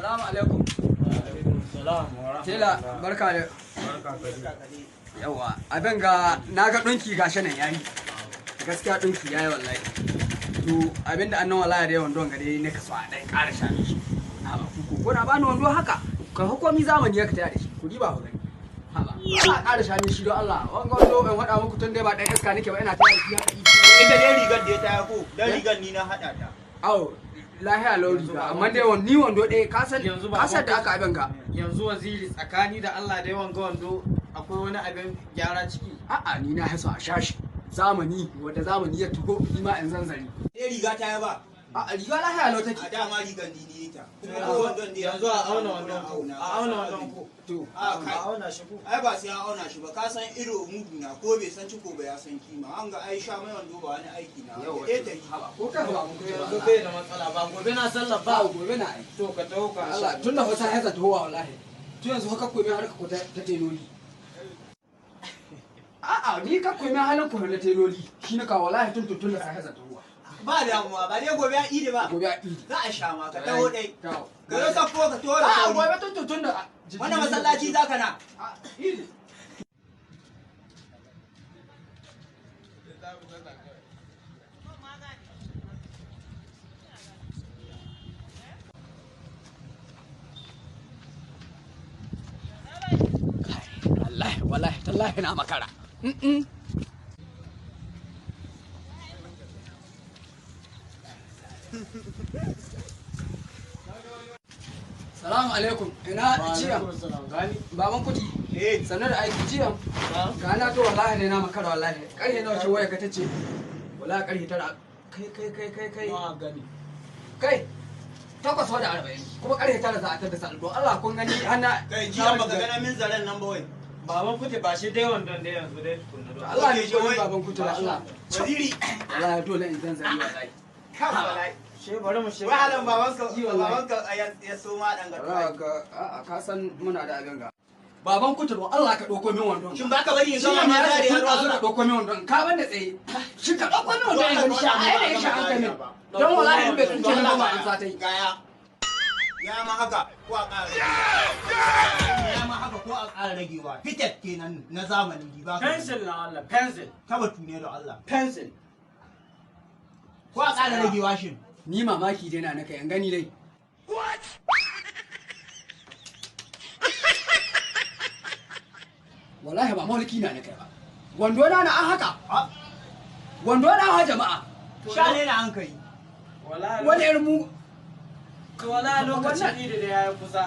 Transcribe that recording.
Salamu alaikum. Tela barka da yawa abin ga na ga ɗinki gashi nan yayi gaskiya ɗinki yayi wallahi to abin da annan wallahi da yawan don gare ne ka so a ɗan ƙara sha mishi ko na bani wando haka ka hukumi zamani ya ka taya da shi ku diba ku gani haba a ƙara sha mishi don Allah wanga wando in faɗa muku tun dai ba ɗan iska nake ba ina taya da shi haka ita dai rigar da ya taya ko dan rigar ni na haɗa ta awo lahiya lauri ba amma dai ni wando ɗaya kasan da aka abin ka yanzu waziri tsakani da Allah da yawan ga wando akwai wani abin gyara ciki a'a ni na haso a shashi zamani wanda zamani ya tuko ni ma in zanzari eh riga ta ya ba a riga lahiya lau take a dama rigar ni ne ita yanzu a auna wannan ko a auna wannan ko to a auna shi ko ai ba sai an auna shi ba ka san ido mudu na ko bai san ciko ba ya san kima an ga Aisha mai wando ba wani aiki na eh ta yi ko ka ba mu yanzu bai da matsala ba gobe na sallar ba gobe na ai to ka taho ka Allah tunda wata haza towa wallahi to yanzu haka koyi har ka ta teloli a'a ni ka koyi halin ku na teloli shi na ka wallahi tun da sai haza towa ba damuwa ba dai gobe ya idi ba gobe a idi za a sha ma ka taho dai ka zo sako ka taho da a sauri gobe tun da wannan masallaci zaka na idi wallahi tallahi na makara salamu alaikum ina ciyan baban kuti sanar da aiki ciyan ga na to wallahi dai na makara wallahi karhe nawa ce waya ka tace wallahi karhe tara kai 8:40 kuma karhe tara za a tada sa don Allah kun gani ana kai jiya baka gana min zaren nan ba wai baban kuti ba shi dai wandon dai yanzu dai tukunna don Allah ne shi baban kuti da Allah waziri wallahi dole in zan zari wallahi kan wallahi she bari mu she wahalan babanka ya so ma dan ga a ka san muna da abin ga baban kuti don Allah ka dauko min wandon shin baka bari in shi gama ne ma ya tare ce har ka dauko min wandon ka banda tsaye shi ka dauko min wandon yanzu shi ai da shi an kai min don wallahi in bai tunce na ba an sa tai gaya ya ma haka ko a ƙara ya ma haka ko a ƙara ragewa fitet kenan na zamani ba pencil na Allah pencil ka batu ne da Allah pencil ko a ƙara ragewa shin ni mamaki dai na naka yan gani dai wallahi ba mulki na naka ba wando na an haka wando na ha jama'a sha ne na an kai wallahi wani irin mu wallahi lokacin idi da yayi kusa